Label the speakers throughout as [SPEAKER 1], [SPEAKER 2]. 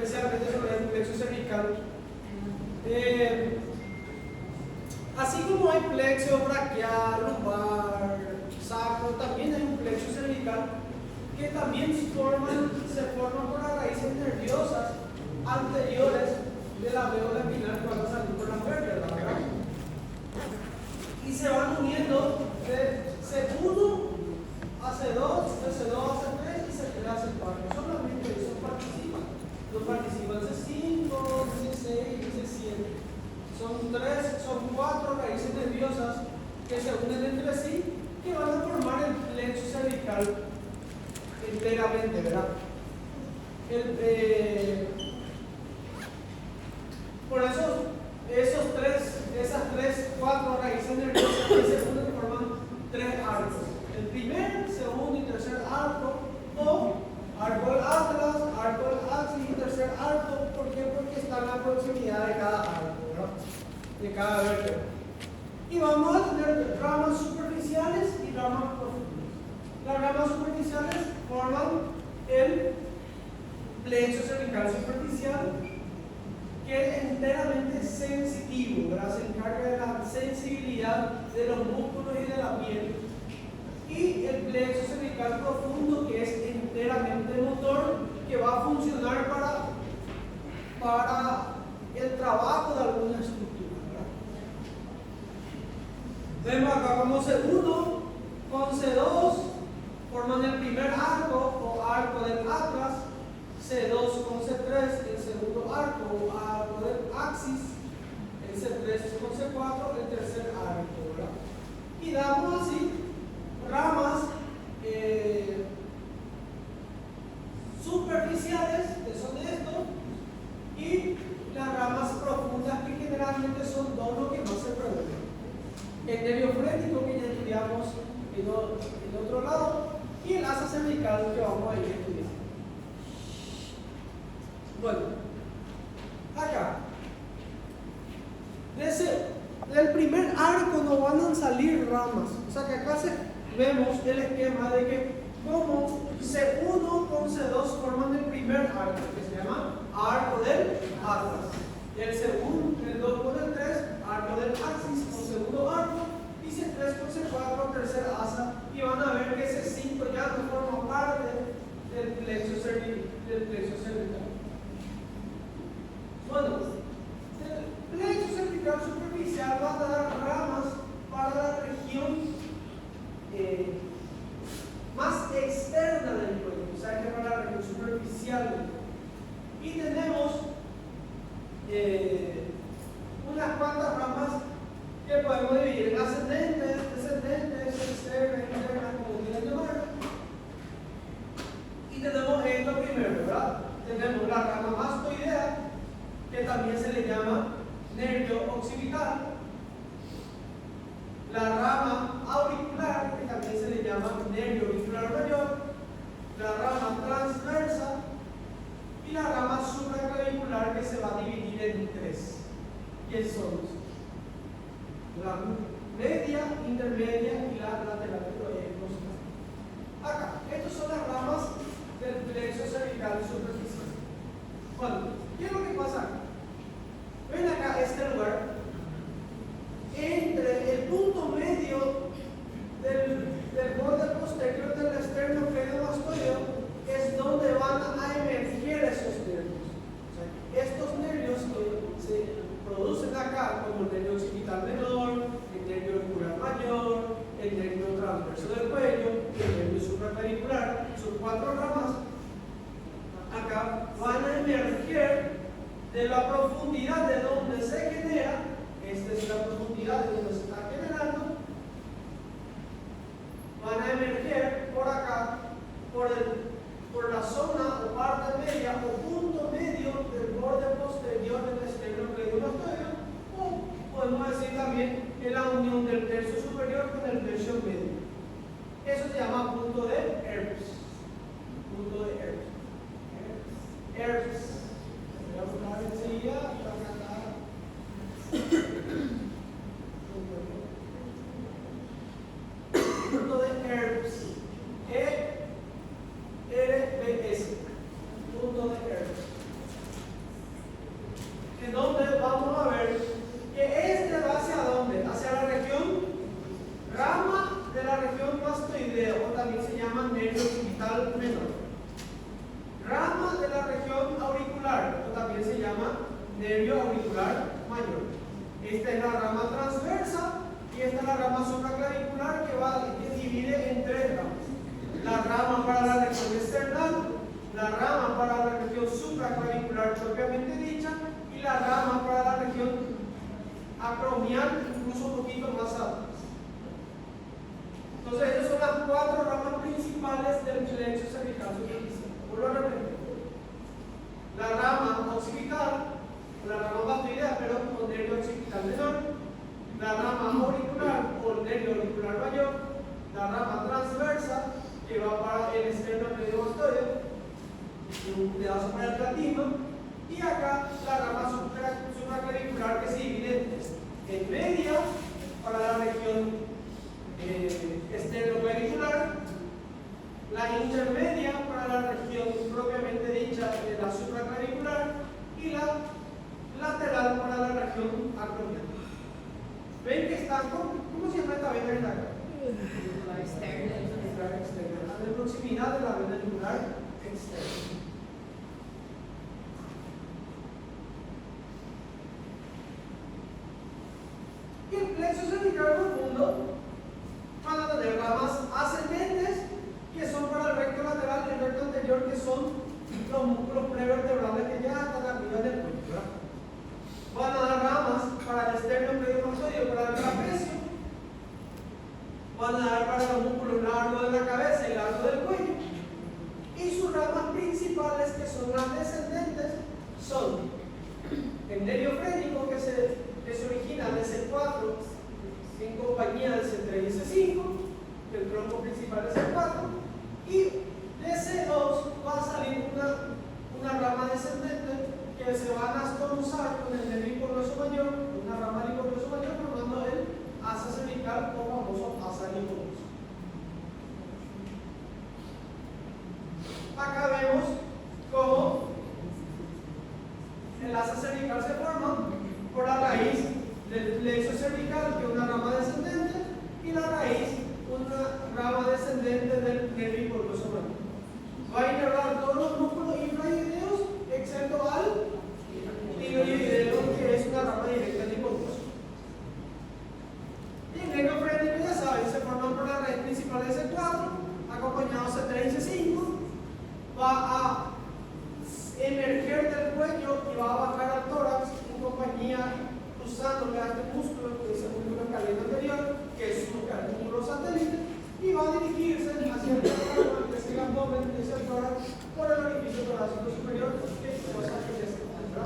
[SPEAKER 1] especialmente sobre el plexo cervical. Así como hay plexo braquial, lumbar, sacro, también hay un plexo cervical que también se forman por las raíces nerviosas anteriores de la médula espinal que van a salir por las vértebras, ¿verdad? Y se van uniendo de C1 a C2, de C2 a C3 y C3 a C4. Solamente eso participan. No participan C5, C6 y C7. Son 4 raíces nerviosas que se unen entre sí, que van a formar el plexo cervical enteramente, ¿verdad? Por eso, esas 4 raíces nerviosas que se unen forman 3 arcos. El primer, segundo y tercer arco, o arco del atlas, arco del axis y tercer arco. ¿Por qué? Porque está en la proximidad de cada arco, ¿verdad? De cada vértebra. Y vamos a tener ramas superficiales y ramas profundas. Las ramas superficiales forman el plexo cervical superficial, que es enteramente sensitivo, ¿verdad? Se encarga de la sensibilidad de los músculos y de la piel. Y el plexo cervical profundo, que es enteramente motor, que va a funcionar para el trabajo de alguna estructura, ¿verdad? Vemos acá como C1 con C2 forman el primer arco o arco del atlas, C2 con C3 el segundo arco o arco del axis, el C3 con C4 el tercer arco, ¿verdad? Y damos así ramas superficiales, que son estos, y las ramas profundas, que generalmente son dos los que más se predominan. El nervio frénico, que ya estudiamos en otro lado, y el asa cervical, que vamos a ir estudiando. Bueno, acá, del primer arco no van a salir ramas. O sea que acá vemos el esquema de que como C1 con C2 forman el primer arco, que se llama arco del atlas. El segundo, el 2 con el 3, arco del axis con segundo arco, y C3 con C4, tercer asa. Y van a ver que C5 ya no forma parte del plexo cervical. Bueno, el plexo cervical superficial va a dar ramas para la región más externa del cuerpo, o sea que para la región superficial. Y tenemos unas cuantas ramas que podemos dividir en ascendentes, descendentes, externas, internas, como quieran llamar. Y tenemos esto primero, ¿verdad? Tenemos la rama mastoidea, que también se le llama nervio occipital, la rama auricular, que también se le llama nervio auricular mayor, la rama transversa y la rama supraclavicular, que se va a dividir en 3. ¿Qué son? La media, intermedia y la lateral. Acá, estas son las ramas del plexo cervical superficial. Bueno, ¿qué es lo que pasa acá? Ven acá este lugar, entre el punto medio del borde posterior del esternocleidomastoideo es donde van a emerger esos nervios. O sea, estos nervios que se producen acá, como el nervio occipital menor, el nervio auricular mayor, el nervio transverso del cuello, el nervio supraclavicular, son 4 ramas, acá van a emerger de la profundidad de donde se genera. Esta es la profundidad de donde se está generando. Van a emerger por acá, por la zona o parte media o punto medio del borde posterior del esternocleidomastoideo, o podemos decir también en la unión del tercio superior con el tercio medio. Eso se llama punto de Erbs. Punto de Erbs. Erbs. Vamos a ver enseguida. Punto de Erbs. ERBS. Punto de Erbs. una rama supraclavicular que divide en tres ramas. La rama para la región external, la rama para la región supraclavicular propiamente dicha y la rama para la región acromial, incluso un poquito más alta. Entonces, esas son las cuatro ramas principales del plexo cervical superficial. Vuelvo a repetir. La rama occipital, la rama mastoidea, pero con nervio occipital menor, la rama auricular o nervio auricular mayor, la rama transversa, que va para el externo medio mastoide, un pedazo para el platino, y acá la rama supraclavicular que se divide en media para la región externoclavicular, la intermedia para la región propiamente dicha de la supraclavicular y la lateral para la región acromial. ¿Ven que están cómo se llama esta vena acá? La externa. La de proximidad de la vena yugular externa. Y el plexo cervical profundo van a tener ramas ascendentes que son para el recto lateral y el recto anterior, que son los músculos prevertebrales que ya están arriba del cuello. Van a dar ramas para el externo medio mastoideo, para el trapecio. Van a dar para los músculos largos de la cabeza y largo del cuello. Y sus ramas principales, que son las descendentes, son el nervio frénico, que se origina del C4 en compañía del C3 y C5, el tronco principal es C4, y de C2 va a salir una rama descendente que se va a anastomosar con el nervio hipoglóso mayor, una rama del hipoglóso mayor, formando el asa cervical o famoso asa hipoglóso. Acá vemos cómo el asa cervical se forma por la raíz del plexo cervical, que es una rama descendente, y la raíz, una rama descendente del nervio hipoglóso mayor. Va a inervar todos los músculos infrahideos, excepto al tiroideo, que es una rama directa del hipoglóso. Y el nervio frénico, ya saben, se forma por la raíz principal de C4, acompañado C3 y C5, va a emerger del cuello y va a bajar al tórax en compañía, usando este músculo, que es el músculo escaleno anterior, que es un músculo satélite, y va a dirigirse hacia el tórax, que es el abdomen, que es el tórax, por el orificio torácico superior, que es cosa que ya se encuentra.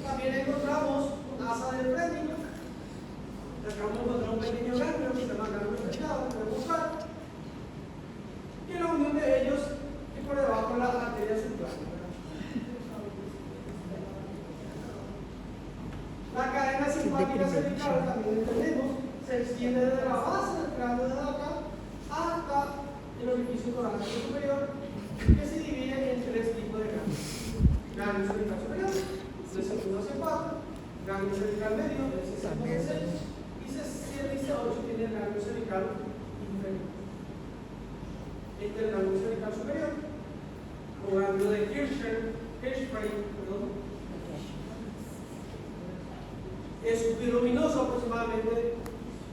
[SPEAKER 1] También encontramos un asa del frénico. Acá vamos a encontrar un pequeño ganglio que se llama ganglio frenado, que puede buscar, y la unión de ellos es por debajo de la arteria subclavicular. La cadena simpática cervical, también entendemos, se extiende desde la base del cráneo de acá hasta el orificio torácico superior, que se divide en tres tipos de ganglios: ganglio cervical superior, de C1 a C4, ganglio cervical medio, de C5 a C6, y C7 y C8 tiene el ganglio cervical inferior. Este es el ganglio cervical superior, o ganglio de Hirschsprung, es biluminoso, aproximadamente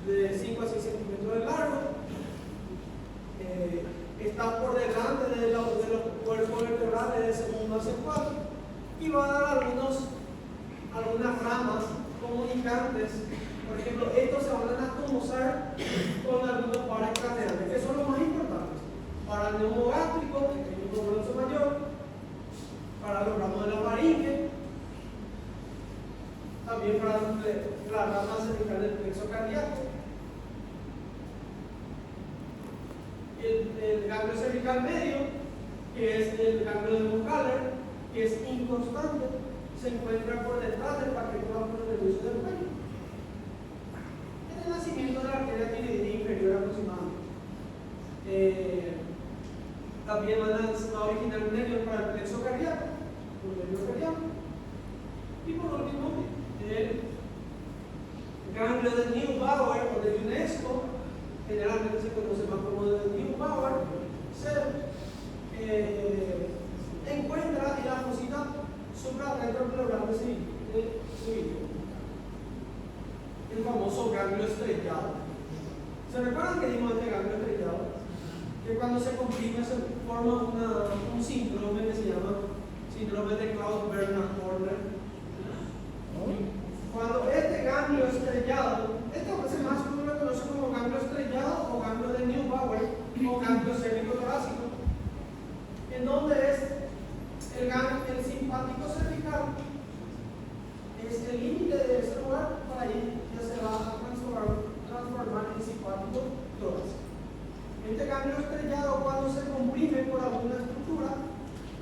[SPEAKER 1] de 5 a 6 centímetros de largo. Está por delante de los cuerpos vertebrales de C1 a C4 y va a dar algunas ramas comunicantes. Por ejemplo, estos se van a anastomosar con algunos pares craneales, que son los más importantes para el neumogástrico, el hipoglóso mayor, para los ramos de la faringe, también para la rama cervical del plexo cardíaco. El ganglio cervical medio, que es el ganglio de von Haller, que es inconstante, se encuentra por detrás del paquete nervioso del cuello. Es el nacimiento de la arteria tiroidea inferior aproximadamente. También van a originar un nervio para el plexo cardíaco, un nervio cardíaco. Y por último, el ganglio de Neubauer o de UNESCO, generalmente se conoce más como de Neubauer, se encuentra en la fosita suprarretropleural de Sevilla, el famoso ganglio estrellado. ¿Se recuerdan que dimos este ganglio estrellado? Que cuando se comprime se forma un síndrome que se llama síndrome de Claude-Bernard-Horner. Cuando este ganglio estrellado, esto a veces más uno lo conoce como ganglio estrellado o ganglio de Neubauer o ganglio cérvico-torácico, en donde es el simpático cervical, es el límite de ese lugar, para ahí ya se va a transformar en simpático torácico. Este ganglio estrellado, cuando se comprime por alguna estructura,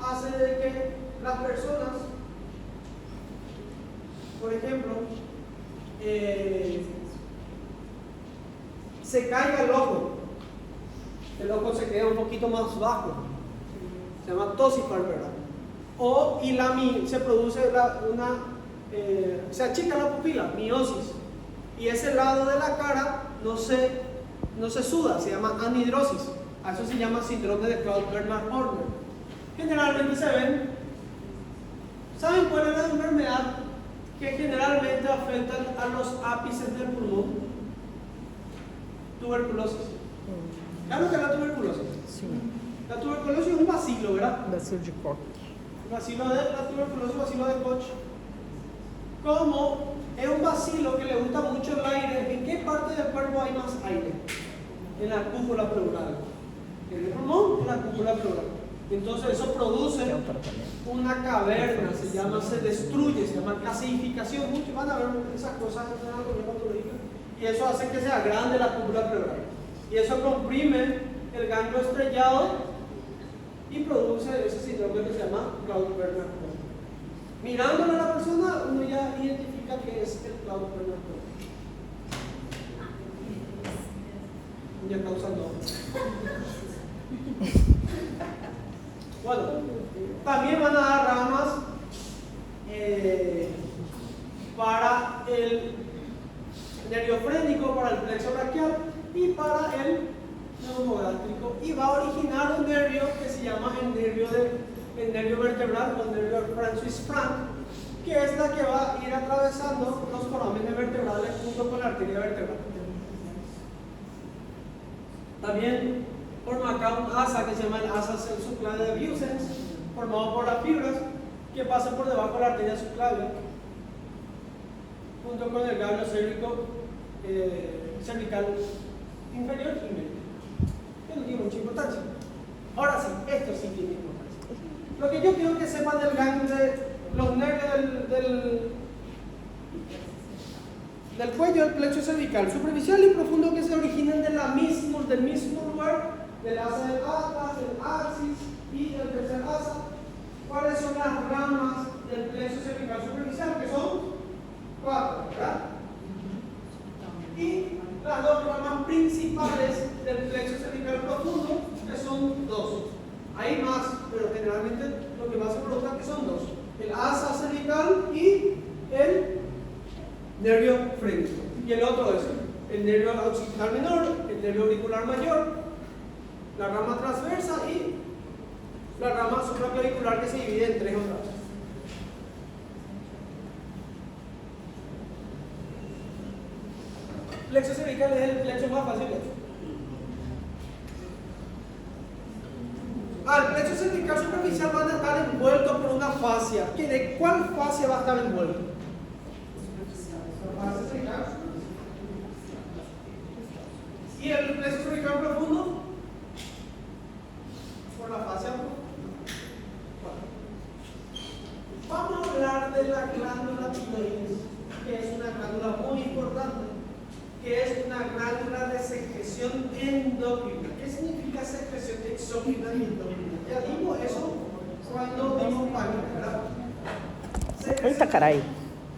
[SPEAKER 1] hace de que las personas, por ejemplo, se caiga el ojo se queda un poquito más bajo, se llama tosipalpebral, se produce se achica la pupila, miosis, y ese lado de la cara no se suda, se llama anhidrosis. A eso se llama síndrome de Claude-Bernard-Horner. Generalmente se ven, ¿saben cuál es la enfermedad que generalmente afectan a los ápices del pulmón? Tuberculosis. ¿Claro que es la tuberculosis?
[SPEAKER 2] Sí.
[SPEAKER 1] La tuberculosis es un bacilo, ¿verdad?
[SPEAKER 2] Bacilo de Koch.
[SPEAKER 1] La tuberculosis, bacilo de Koch. Como es un bacilo que le gusta mucho el aire, ¿en qué parte del cuerpo hay más aire? En la cúpula pleural. En el pulmón, en la cúpula pleural. Entonces eso produce una caverna, se destruye, se llama gasificación. Muchos van a ver esas cosas en la anatomía patológica. Y eso hace que sea grande la cúpula pleural. Y eso comprime el ganglio estrellado y produce ese síndrome que se llama Claude-Bernard-Horner. Mirándole a la persona, uno ya identifica que es el Claude-Bernard-Horner. Ya está usando. Bueno, también van a dar ramas para el nervio frénico, para el plexo braquial y para el neumogástrico, y va a originar un nervio que se llama el nervio vertebral o el nervio Francis-Frank, que es la que va a ir atravesando los forámenes vertebrales junto con la arteria vertebral. También forma acá un asa que se llama el asa subclavia de Vieussens, formado por las fibras que pasan por debajo de la arteria subclavia, junto con el ganglio cervical inferior y medio. Que no tiene mucha importancia. Ahora sí, esto sí tiene importancia. Lo que yo quiero que sepan del ganglio, los nervios del cuello, del plexo cervical, superficial y profundo, que se originan del mismo lugar, del asa del atlas, del axis y del tercer asa. ¿Cuáles son las ramas del plexo cervical superficial? Que son 4, ¿verdad? Y las dos ramas principales del plexo cervical profundo, que son 2. Hay más, pero generalmente lo que más se produce que son 2. El asa cervical y el nervio frénico. Y el otro es el nervio occipital menor, el nervio auricular mayor, la rama transversa y la rama supraclavicular, que se divide en 3 ondas. Plexo cervical es el plexo más fácil de hecho. Al plexo cervical superficial van a estar envueltos por una fascia. ¿De cuál fascia va a estar envuelto? La fascia cervical. ¿Y el plexo cervical profundo? Por la fascia profunda. Vamos a hablar de la glándula tiroides, que es una glándula muy importante, que es una glándula de secreción endocrina. ¿Qué significa secreción exócrina y endocrina? Ya dimos eso cuando dimos página, ¿verdad?
[SPEAKER 2] Eita, caray.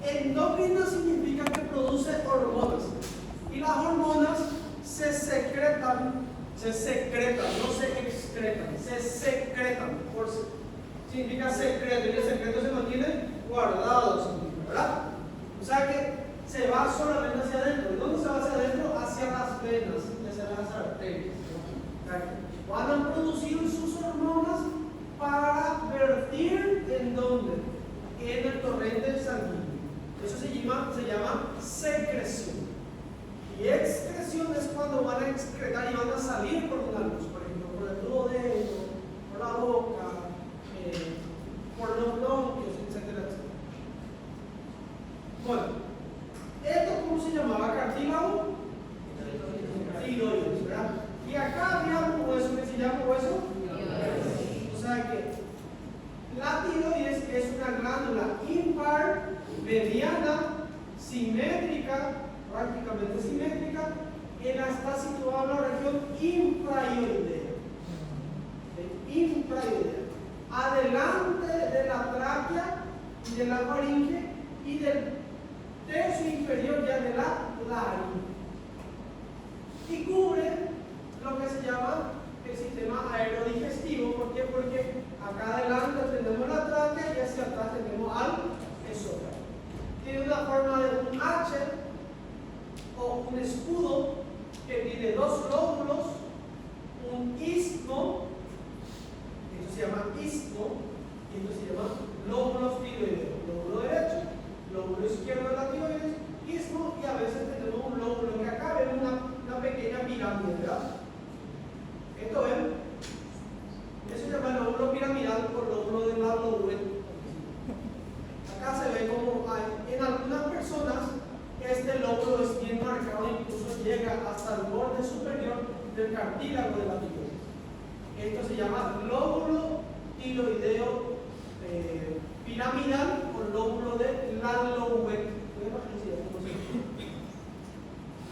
[SPEAKER 1] Endocrina significa que produce hormonas. Y las hormonas se secretan, no se excretan, se secretan. Significa secreto, y el secreto se mantiene guardado, ¿verdad? O sea que se va solamente hacia adentro. ¿Dónde se va hacia adentro? Hacia las venas, hacia las arterias. Van a producir sus hormonas para vertir ¿en dónde? En el torrente sanguíneo. Eso se llama secreción. Y excreción es cuando van a excretar y van a salir por una luz, por ejemplo, por el duodeno, por la boca, por los bronquios, etcétera, etcétera. Bueno, ¿esto cómo se llamaba? Cartílago tiroides, ¿verdad? Y acá había un hueso que se llama hueso. O sea que la tiroides es una glándula impar, mediana, simétrica, prácticamente simétrica, que está situada en la región infraioidea. Infraioidea. Adelante de la tráquea y de la faringe y del tercio inferior ya de la laringe. Y cubre lo que se llama el sistema aerodigestivo. ¿Por qué? Porque acá adelante tenemos la tráquea y hacia atrás tenemos al esófago. Tiene una forma de un H o un escudo que tiene dos lóbulos, un istmo, esto se llama istmo, y esto se llama lóbulos tiroideos, lóbulo derecho, lóbulo izquierdo de la tiroides, istmo, y a veces tenemos un lóbulo que acá vemos una pequeña pirámide, ¿verdad? ¿Esto ven? Eso se llama lóbulo piramidal por lóbulo de la lóbula. Acá se ve como en algunas personas este lóbulo es bien marcado, incluso llega hasta el borde superior del cartílago de la tiroides. Esto se llama lóbulo tiroideo piramidal o lóbulo de la lóbula.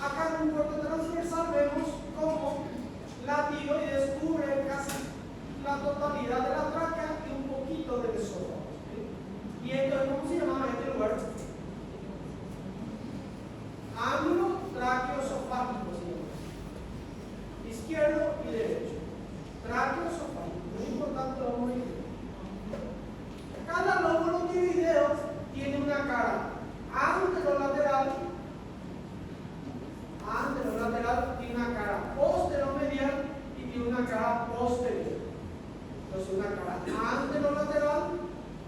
[SPEAKER 1] Acá en un corte transversal vemos cómo la tiroides cubre casi la totalidad de la tráquea y un poquito del esófago. ¿Sí? Y entonces, ¿cómo se llamaba este lugar? Ángulo traqueosofágico se llama. Izquierdo y derecho. Traqueosofágico. Muy importante, vamos a ir. Cada lóbulo tiroideo tiene una cara anterolateral, tiene una cara posteromedial y tiene una cara posterior. Entonces, una cara anterolateral,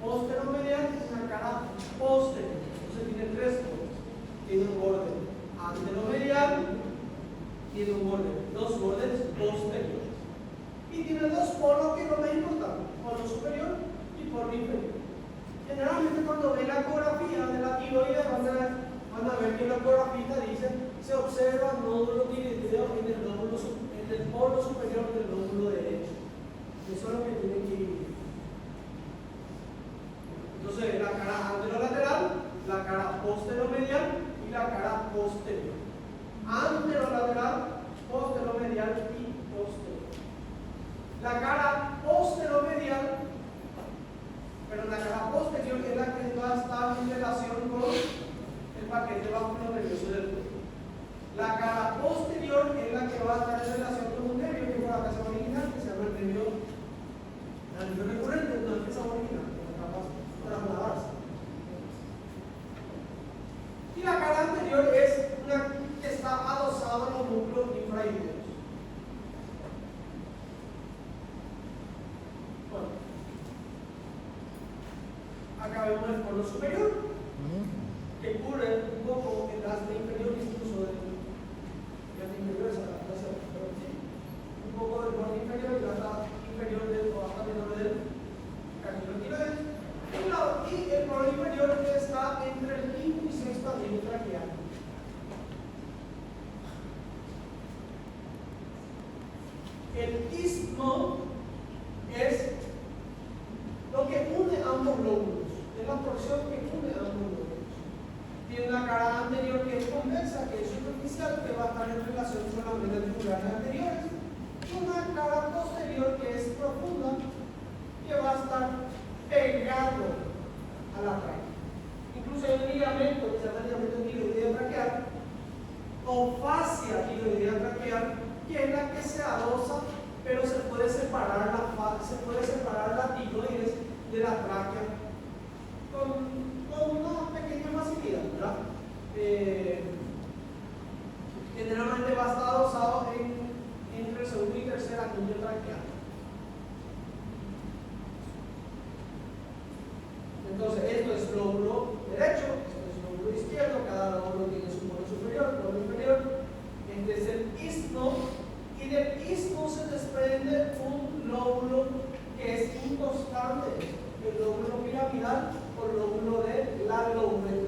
[SPEAKER 1] posteromedial y una cara posterior. Entonces, tiene tres bordes. Tiene un borde anteromedial, tiene un borde, dos bordes posteriores. Y tiene dos polos que es lo más importante, polo superior y polo inferior. Generalmente cuando ven la ecografía de la tiroides van a ver que la ecografía dice se observa nódulo tiroideo en el polo superior del lóbulo derecho. Eso es lo que tienen que ir. Entonces la cara anterolateral, la cara posteromedial y la cara posterior. Anterolateral, posteromedial y posterior. La cara posteromedial, pero la cara posterior es la que va a estar en relación con el paquete vasculonervioso del cuerpo. La cara posterior es la que va a estar en relación con un nervio que fue la casa original, que se llama el nervio recurrente, no es esa original, que es capaz de trasladarse. Y la cara anterior es una que está adosada a los núcleos infraídeos. Bueno, acá vemos el polo superior, que cubre un poco el aspe inferior, incluso del inferior, un poco del borde inferior y la aspe inferior del hasta menor del cartílago tiroides. Y el polo inferior que está entre el quinto y sexto anillo traqueal. El istmo es lo que une ambos lóbulos, es la porción que une ambos lóbulos. Tiene una cara anterior que es convexa, que es superficial, que va a estar en relación con las venas tubulares anteriores, y una cara posterior que es profunda, que va a estar pegado a la tráquea. Incluso hay un ligamento que se llama ligamento tiroideo traqueal o fascia tiroidea traqueal, que es la que se adosa, pero se puede separar la tiroides de la tráquea con una pequeña facilidad, ¿verdad? Generalmente va a estar adosado entre el segundo y tercer anillo traqueal. Entonces, esto es lóbulo derecho, esto es lóbulo izquierdo, cada lóbulo tiene su polo superior, polo inferior, piramidal o lóbulo de la lobuleta.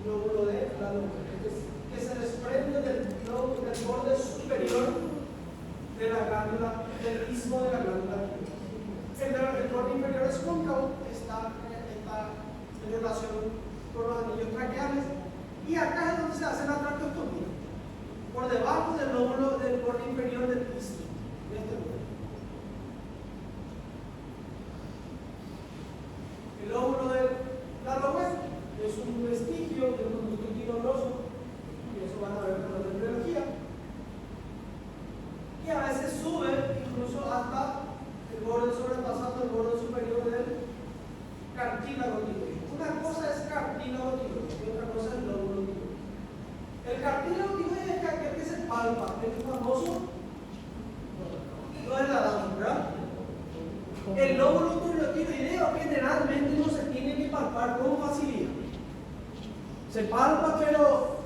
[SPEAKER 1] Lóbulo de la lobuleta, que se desprende del borde superior de la glándula, del istmo de la glándula. El borde inferior es cóncavo, está en relación con los anillos traqueales, y acá es donde se hace la traqueostomía, por debajo del lóbulo del borde inferior del istmo, de este borde. El lóbulo de la lobuleta es un vestigio de un conducto quironoso, y eso van a ver con la embriología, y a veces sube incluso hasta el borde sobrepasando el borde superior del cartílago tiroideo. Una cosa es cartílago tiroideo y otra cosa es el lóbulo tiroideo. El cartílago tiroideo es aquel que se palpa, el famoso, no es la dama, ¿verdad? El lóbulo tiroideo generalmente no se tiene que palpar con facilidad. Se palpa, pero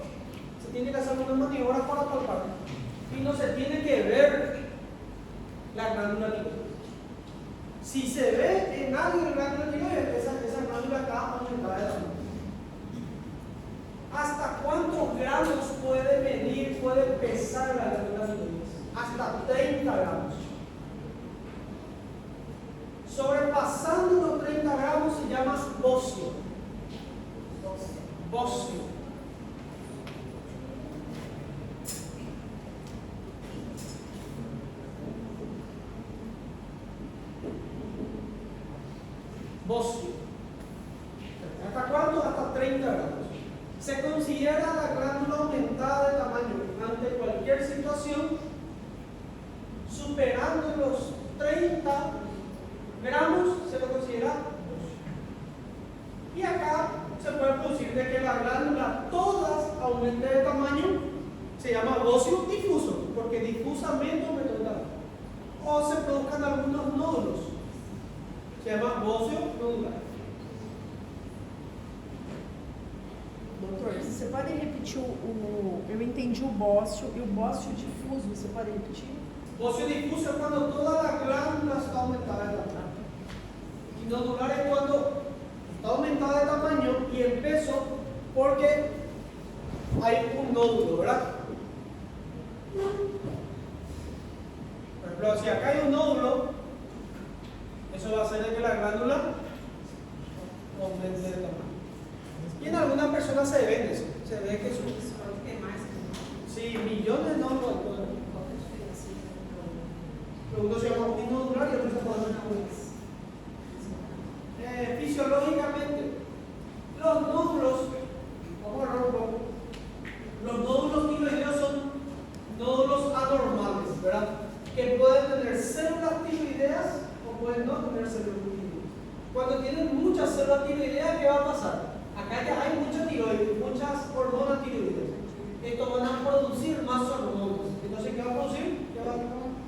[SPEAKER 1] se tiene que hacer unas maniobras para palpar. Y no se tiene que ver la glándula tiroidea. Si se ve en algo la glándula tiroidea, esa glándula está aumentada de tamaño. ¿Hasta cuántos gramos puede medir, puede pesar la glándula tiroidea? Hasta 30 gramos. Sobrepasando los 30 gramos se llama bocio. Bocio. Bocio. ¿Hasta cuánto? Hasta 30 gramos. Se considera la glándula aumentada de tamaño ante cualquier situación superando los 30 gramos, se lo considera bocio. Y acá se puede producir de que la glándula todas aumente de tamaño, se llama bocio difuso, porque difusamente aumenta de tamaño. O se produzcan algunos nódulos, se llama bocio nodular.
[SPEAKER 2] Doutor, você pode repetir eu entendi o bócio e o bócio difuso, você pode repetir?
[SPEAKER 1] Bocio difuso es cuando toda la glándula está aumentada de tamaño. Y nodular es cuando está aumentada de tamaño y en peso porque hay un nódulo, ¿verdad? Por ejemplo, si acá hay un nódulo, eso va a hacer que la glándula aumente de tamaño. Y en algunas personas se ve eso, se ve que sí, millones de nódulos. Uno se llama nodular y otro se llama fisiológicamente, los nódulos, vamos a hablar un poco, los nódulos tiroideos son nódulos anormales, ¿verdad? Que pueden tener células tiroideas o pueden no tener células tiroideas. Cuando tienen muchas células tiroideas, ¿qué va a pasar? Acá ya hay mucha tiroides, muchas hormonas tiroideas. Esto van a producir más hormonas. Entonces, ¿qué va a producir?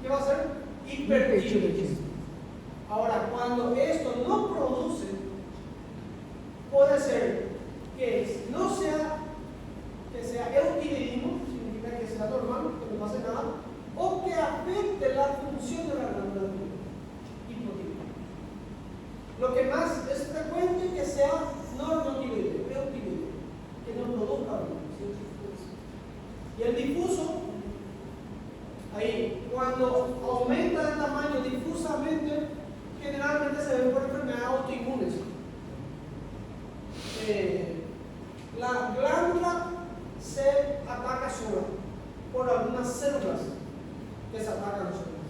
[SPEAKER 1] ¿Qué va a hacer? Hipertiroidismo. Ahora, cuando esto no produce, puede ser que no sea, que sea eutiroidismo, significa que sea normal, que no pase nada, o que afecte la función de la glándula hipotiroidea. Lo que más es frecuente es que sea normotiroideo, eutiroideo, que no produzca hormonas. Y el difuso, ahí, cuando aumenta de tamaño difusamente, generalmente se ven por enfermedades autoinmunes. La glándula se ataca sola por algunas células que se atacan solas.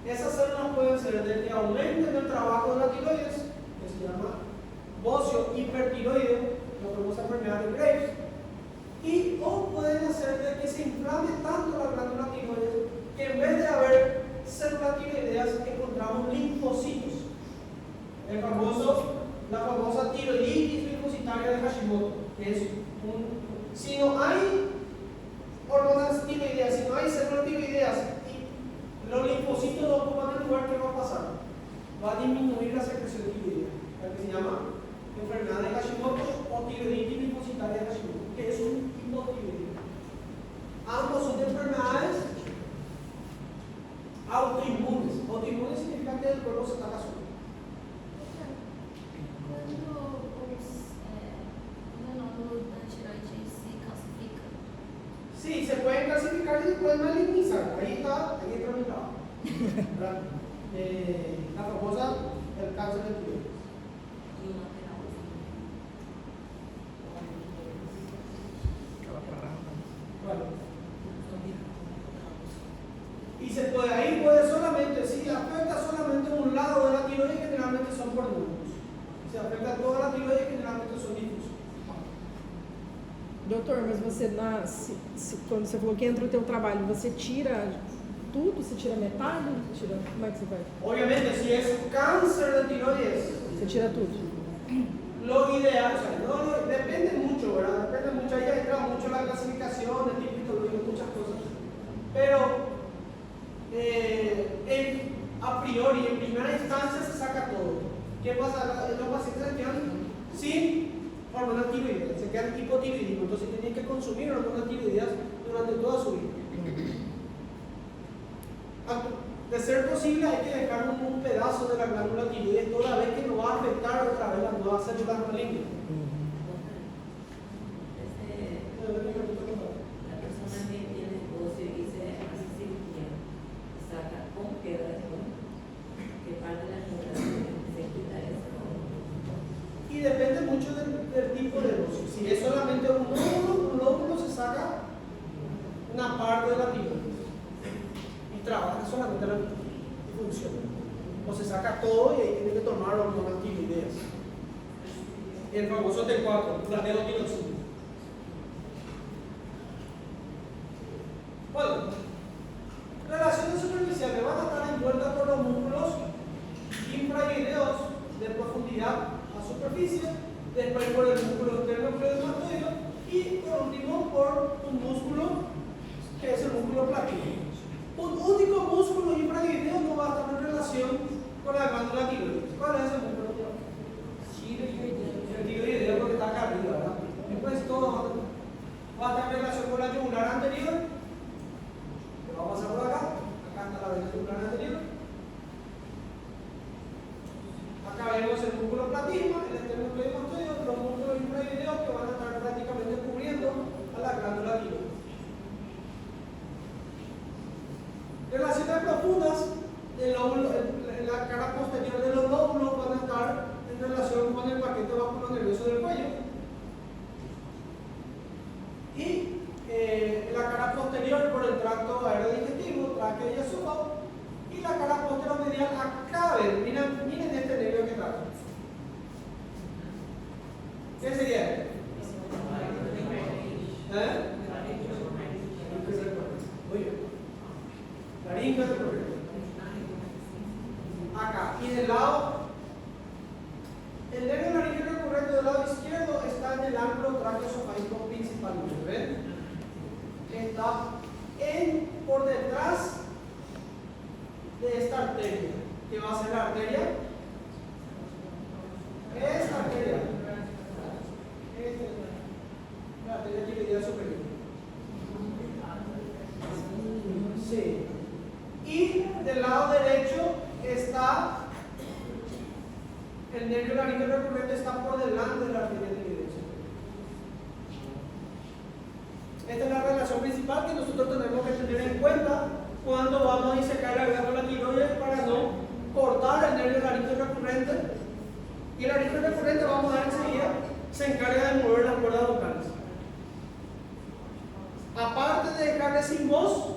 [SPEAKER 1] Esas células pueden ser de que aumenten el trabajo de la tiroides, que se llama bocio hipertiroideo, la famosa enfermedad de Graves, y o pueden hacer de que se inflame tanto la glándula tiroides que en vez de haber células tiroideas encontramos linfocitos. La famosa tiroiditis linfocitaria de Hashimoto, que es si no hay hormonas tiroideas, si no hay células tiroideas y los linfocitos no ocupan el lugar, ¿qué va a pasar? Va a disminuir la secreción tiroidea, la que se llama enfermedad de Hashimoto o tiroiditis linfocitaria de Hashimoto, que es un hipotiroidismo. Ambos son enfermedades autoinmunes. Autoinmunes significa que el cuerpo se ataca solo. puede malignizar. Ahí entra mi trabajo. ¿Verdad? La famosa, el cáncer de tiroides. Bueno. Y se puede, ahí puede solamente, si afecta solamente un lado de la tiroides, generalmente son por números. Si afecta toda la tiroides, generalmente son difusos.
[SPEAKER 2] Doutor, mas você, quando você falou que entra o teu trabalho, você tira tudo? Você tira metade? Tira, como é que você faz?
[SPEAKER 1] Obviamente, si es cáncer de tiroides,
[SPEAKER 2] Você tira tudo?
[SPEAKER 1] lo ideal, o sea, no, depende mucho, ¿verdad? Depende mucho, ahí entra mucho la clasificación, el tipo histológico, muchas cosas. Pero a priori, en primera instancia, se saca todo. ¿Qué pasa? Los pacientes se quedan sin hormonas tiroideas, se quedan hipotiroidismo, entonces tienen que consumir hormonas tiroideas durante toda su vida. De ser posible, hay que dejar un pedazo de la glándula tiroides toda vez que no va a afectar otra vez las nuevas células malignas.
[SPEAKER 3] La persona que tiene negocio y se hace cirugía, saca con piedras, que parte de la generación se quita eso.
[SPEAKER 1] Y depende mucho del tipo de negocio. Si es solamente un lóbulo se saca una parte de la tiroides y trabaja solamente la mitad y funciona. O se saca todo y ahí tiene que tomar hormonas tiroideas. El famoso T4, la levotiroxina. Bueno, relaciones superficiales van a estar envueltas por los músculos infraideos de profundidad a superficie, después por el músculo esternocleidomastoideo y por último por un músculo que es el músculo platino. Un único músculo infraideo no va a estar en relación con la glándula tiroides. ¿Cuál es ese músculo? El tiroideo, porque está acá arriba, ¿verdad? Después todo va a estar en relación con la yugular anterior. Vamos a pasar por acá. Acá está la vena yugular anterior. Acá vemos el músculo platino, el esternocleidomastoideo, los músculos infraideos que van a estar prácticamente cubriendo a la glándula tiroides. Relaciones profundas del lóbulo, en la cara posterior de los lóbulos van a estar en relación con el paquete vasculonervioso del cuello. Y la cara posterior por el tracto aerodigestivo, tráquea y esófago. Y la cara posteromedial acá, miren este nervio que trae. ¿Qué sería? Oye, laringe recurrente. Acá. Y del lado, el nervio laringe recurrente del lado izquierdo está en el ángulo traqueoesofágico principal. ¿Ven? Está por detrás de esta arteria, que va a ser la arteria. Esta arteria. La arteria tiroidea superior. Sí. Y del lado derecho está el nervio laringe recurrente, está por delante de la arteria tiroidea superior. Esta es la relación principal que nosotros tenemos que tener en cuenta cuando vamos a disecar la glándula tiroides para no cortar el nervio laringe recurrente. Y el laringe recurrente, vamos a ver enseguida, se encarga de mover las cuerdas vocales. Aparte de dejarle sin voz,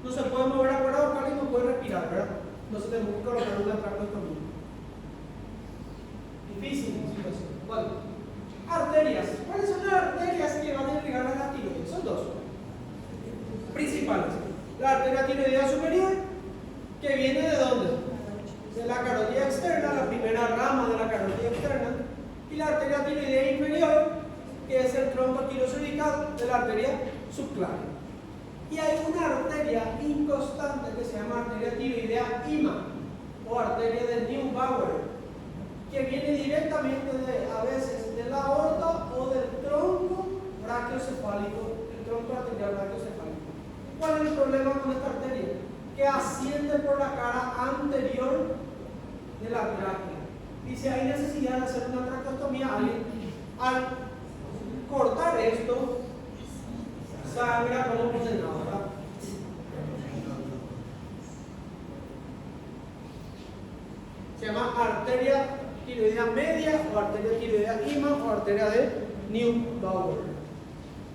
[SPEAKER 1] no se puede mover la cuerda vocal y no puede respirar, ¿verdad? Entonces tenemos que colocar una traqueostomía. Difícil situación. Bueno, arterias. ¿Cuáles son las arterias que van a irrigar a la tiroides? Son dos principales. La arteria tiroidea superior, que viene de dónde? De la carótida externa, la primera rama de la carótida externa, y la arteria tiroidea inferior, que es el tronco tirocervical de la arteria subclavia. Y hay una arteria inconstante que se llama arteria tiroidea IMA o arteria de Neubauer, que viene directamente a veces de la aorta o del tronco brachiocefálico, el tronco arterial brachiocefálico. ¿Cuál es el problema con esta arteria? Que asciende por la cara anterior de la tráquea. Y si hay necesidad de hacer una traqueostomía, al cortar esto, sangra como condenado, ¿verdad? Se llama arteria tiroidea media o arteria tiroidea IMA o arteria de Neubauer.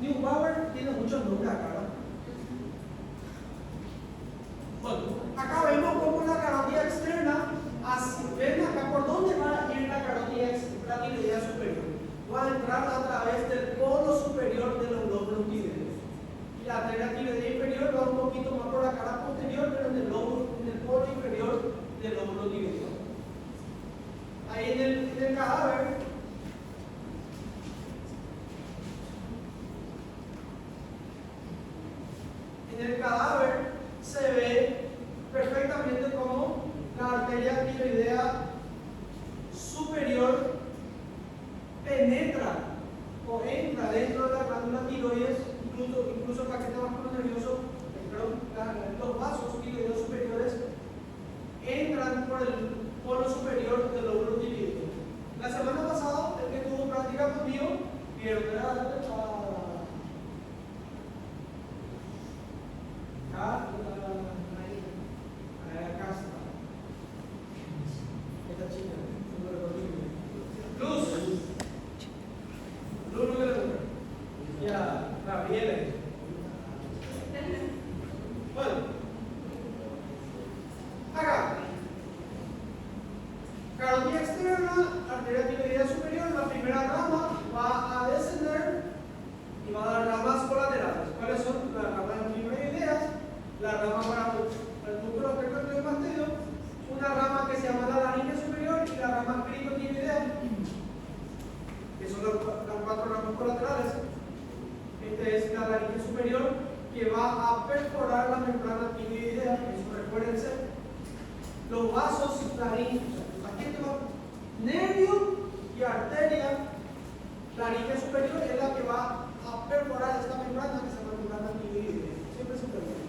[SPEAKER 1] Neubauer tiene muchos nombres acá, ¿verdad? Bueno, acá vemos cómo la carotida externa, ven acá por dónde va a ir la carotida tiroidea superior. Va a entrar a través del polo superior de los lóbulos tiroideos. Y la arteria tiroidea inferior va un poquito más por la cara posterior, pero en el polo inferior del lóbulo tiroideo. Ahí en el cadáver, se ve perfectamente cómo la arteria tiroidea superior penetra o entra dentro de la glándula tiroides, incluso el paquete vascular nervioso, los vasos tiroideos superiores entran por el polo superior del lóbulo tiroideo. La semana pasada, el que tuvo práctica conmigo, vieron que acá está. Esta chica, Luz. Luz, no me la toca. Ya, Gabriela. Bueno, acá. Carotida externa, arteria tiroidea superior, la primera rama va a descender y va a dar ramas colaterales. ¿Cuáles son? Las ramas tiroideas, la rama para el músculo pectoralis, una rama que se llama la laringe superior y la rama cricotiroidea, que son las cuatro ramas colaterales. Esta es la laringe superior que va a perforar la membrana tiroidea. Eso recuérdense. Los vasos laringes, nervio y arteria laringe superior es la que va a perforar esta membrana que se llama membrana tiroidea. Siempre se permite.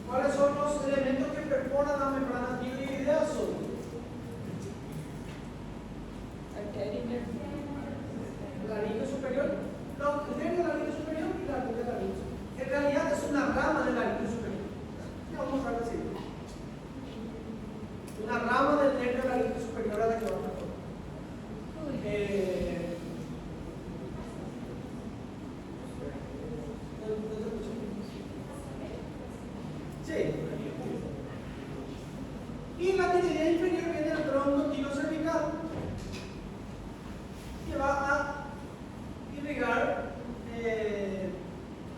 [SPEAKER 1] ¿Cuáles son los elementos que perforan la membrana tiroidea? Son laringe superior, el nervio laringe superior y la arteria laringe superior. En realidad es una rama de laringe superior. Ya vamos a ver si una rama del nervio laringe superior a la que va a perforar. Sí. Y la tiroidea inferior viene del tronco tirocervical, que va a irrigar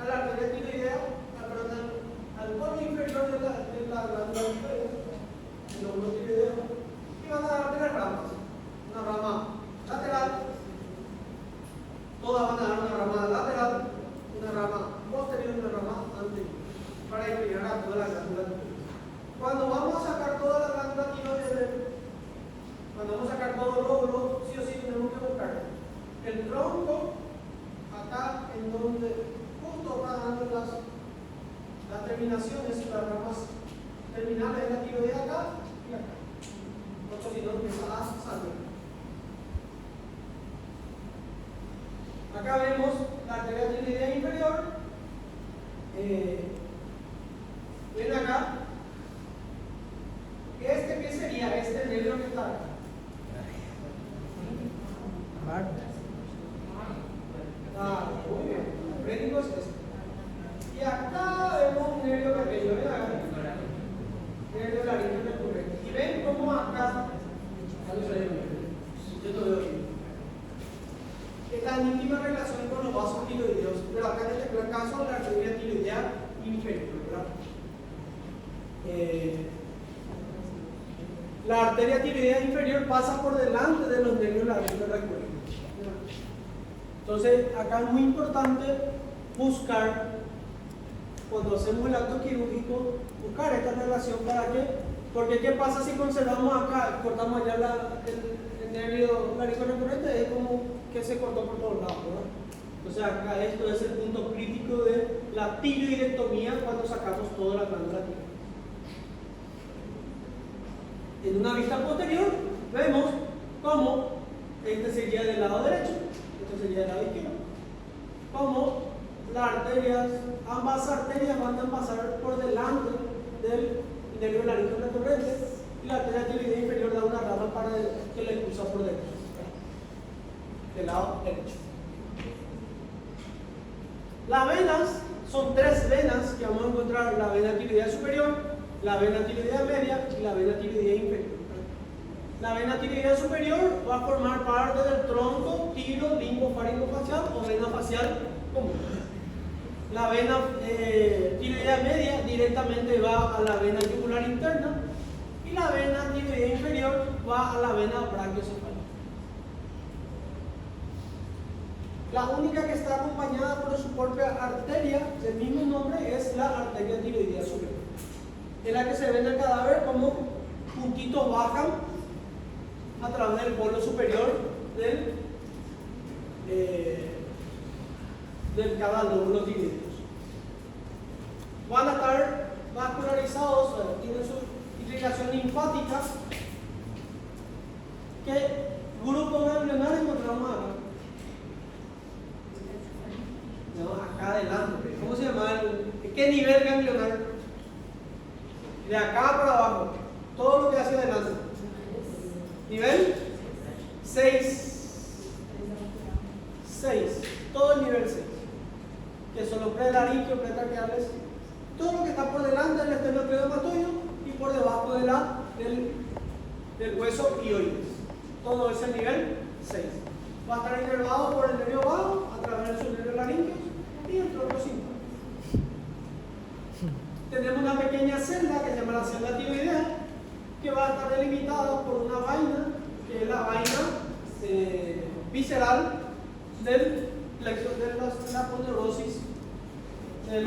[SPEAKER 1] a la arteria tiroidea, al polo inferior de la glándula tiroidea, el lóbulo tiroideo, y van a dar tres ramas. Una rama lateral, todas van a dar una rama lateral, una rama posterior y una rama anterior, para irrigar a toda la glándula tiroidea. Cuando vamos a sacar toda la glándula tiroidea, cuando vamos a sacar todo el lóbulo, sí o sí tenemos que buscar el tronco, acá en donde justo van dando las terminaciones, las ramas terminales de la tiroidea acá y acá. Porque si no empieza a salir. Acá vemos la arteria tiroidea inferior. Ven acá. ¿Qué sería este nervio que está acá? Muy bien. El médico es este. Y acá vemos un nervio pequeño. Ven acá. Nervio laringe recurrente. Y ven cómo acá. Yo te veo bien. Está en íntima relación con los vasos tiroideos, pero acá en este caso la arteria tiroidea inferior, ¿verdad? La arteria tiroidea inferior pasa por delante de los nervios laringe recurrentes. Entonces, acá es muy importante buscar, cuando hacemos el acto quirúrgico, buscar esta relación para que, porque ¿qué pasa si conservamos acá, cortamos allá el nervio laringe recurrente? Es como que se cortó por todos lados, ¿verdad? Entonces, acá esto es el punto crítico de la tiroidectomía cuando sacamos toda la glándula tiroidea. En una vista posterior, vemos cómo este sería del lado derecho, esto sería del lado izquierdo, cómo las arterias, ambas arterias van a pasar por delante nervio laríngeo recurrente, y la arteria tiroidea inferior da una rama que le cruza por dentro, del lado derecho. Las venas son tres venas que vamos a encontrar: la vena tiroidea superior, la vena tiroidea media y la vena tiroidea inferior. La vena tiroidea superior va a formar parte del tronco tiro limbofaringofacial o vena facial común. La vena tiroidea media directamente va a la vena yugular interna y la vena tiroidea inferior va a la vena brachiocefálica. La única que está acompañada por su propia arteria del mismo nombre es la arteria tiroidea superior. Es la que se ve en el cadáver como puntitos bajan a través del bolo superior del cada lóbulo tiroideo. Van a estar vascularizados, tienen su irrigación linfática. ¿Qué grupo ganglionar encontramos acá? No, acá adelante. ¿Cómo se llama? ¿Qué nivel ganglionar? De acá para abajo. Todo lo que hacia adelante. Nivel 6. 6. Todo el nivel 6. Que son los prelaringeos, pretraqueales. Todo lo que está por delante del esternocleidomatoideo y por debajo del hueso hioides. Todo es el nivel 6. Va a estar inervado por el nervio vago a través de sus nervios laringeos y el tronco simpático. Tenemos una pequeña celda que se llama la celda tiroidea, que va a estar delimitada por una vaina, que es la vaina visceral del plexo de la ponderosis del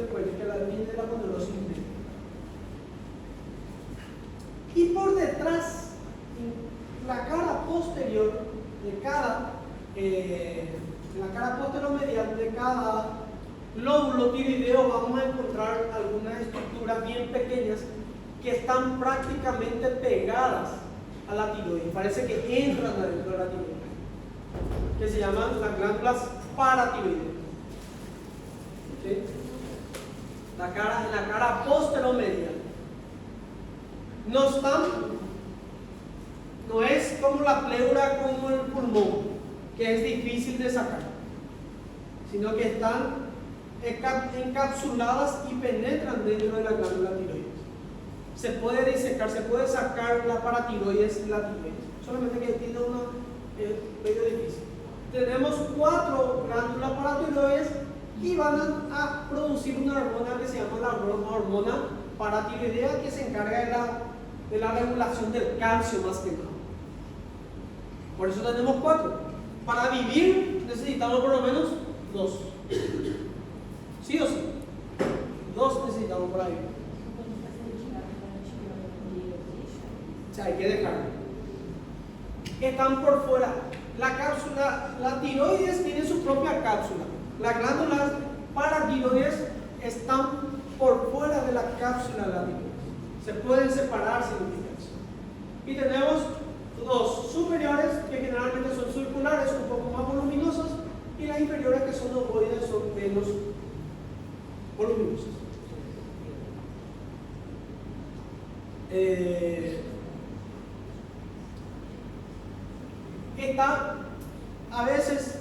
[SPEAKER 1] cuello, que la viene de la ponderosis media. Y por detrás, en la cara posterior de cada, la cara posteromedial de cada lóbulo tiroideo, vamos a encontrar algunas estructuras bien pequeñas que están prácticamente pegadas a la tiroides. Parece que entran dentro de la tiroides, que se llaman las glándulas paratiroideas. ¿Sí? La cara posteromedial. No es como la pleura, como el pulmón, que es difícil de sacar, sino que están encapsuladas y penetran dentro de la glándula tiroides. Se puede disecar, se puede sacar la paratiroides de la tiroides, solamente que tiene una medio difícil. Tenemos 4 glándulas paratiroides y van a producir una hormona que se llama la hormona paratiroidea, que se encarga de la regulación del calcio más que nada. Por eso tenemos 4. Para vivir necesitamos por lo menos 2. ¿Sí o sí? 2 necesitamos para vivir. O sea, hay que dejarlo. Están por fuera. La cápsula, la tiroides tiene su propia cápsula. Las glándulas paratiroides están por fuera de la cápsula de la tiroides. Se pueden separar sin indicación. Y tenemos 2 superiores, que generalmente son circulares, un poco más voluminosos, y las inferiores, que son ovoides, son menos voluminosos. Está a veces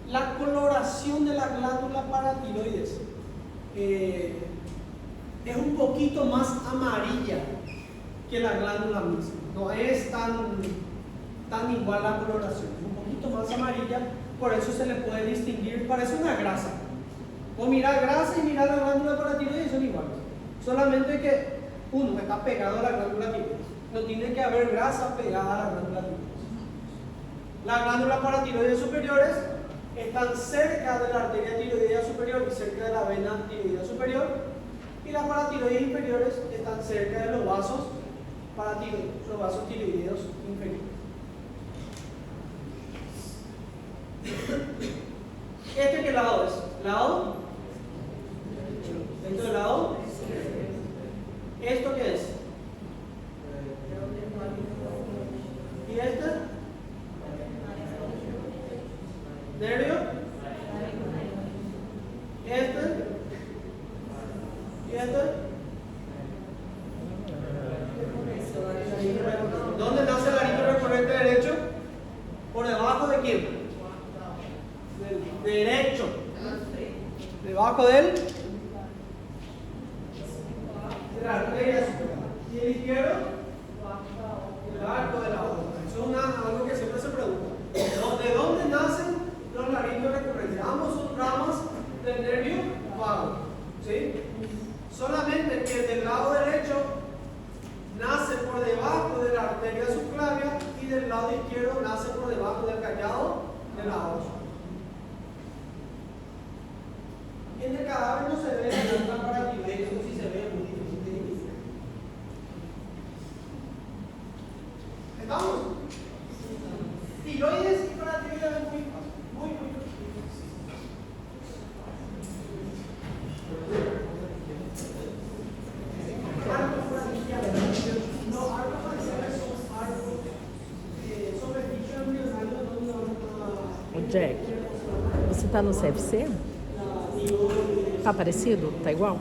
[SPEAKER 1] la coloración de la glándula paratiroides es un poquito más amarilla que la glándula misma. No es tan igual la coloración, es un poquito más amarilla, por eso se le puede distinguir, parece una grasa. O mirar grasa y mirar la glándula paratiroides son iguales, solamente que uno está pegado a la glándula tiroides. No tiene que haber grasa pegada a la glándula tiroides. Las glándulas paratiroides superiores están cerca de la arteria tiroidea superior y cerca de la vena tiroidea superior, y las paratiroides inferiores están cerca de los vasos paratiroideos, los vasos tiroideos inferiores. ¿Este qué lado es? ¿Lado? ¿Dentro del lado? ¿Esto qué es? ¿Y este? ¿Nervio? ¿Este? ¿Y este? izquierdo, el arco de la otra. Eso es algo que siempre se pregunta. ¿De dónde nacen los laringeos recurrentes? Ambos son ramas del nervio vago. ¿Sí? Solamente que del lado derecho nace por debajo de la arteria subclavia y del lado izquierdo nace por debajo del callado de la otra. En el cadáver no se ve la comparativa, eso sí se ve muy difícil. ¿Estamos? Tiroides y paratiroides es muy fácil, muy fácil. Arcos faciales, no, arcos faciales son arcos sobre el bicho embrionario donde
[SPEAKER 2] O Jack, você tá no CFC? Tá parecido? Tá igual?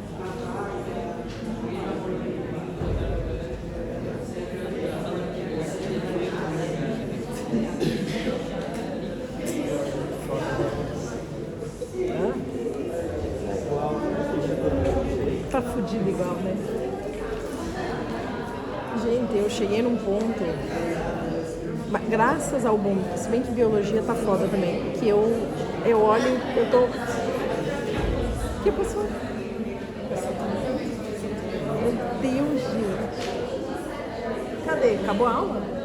[SPEAKER 2] Hã? Tá fudido igual, né? Gente, eu cheguei num ponto, mas graças ao bom, se bem que biologia tá foda também, que eu olho, eu tô... O que passou? Meu Deus, gente. Cadê? Acabou a aula?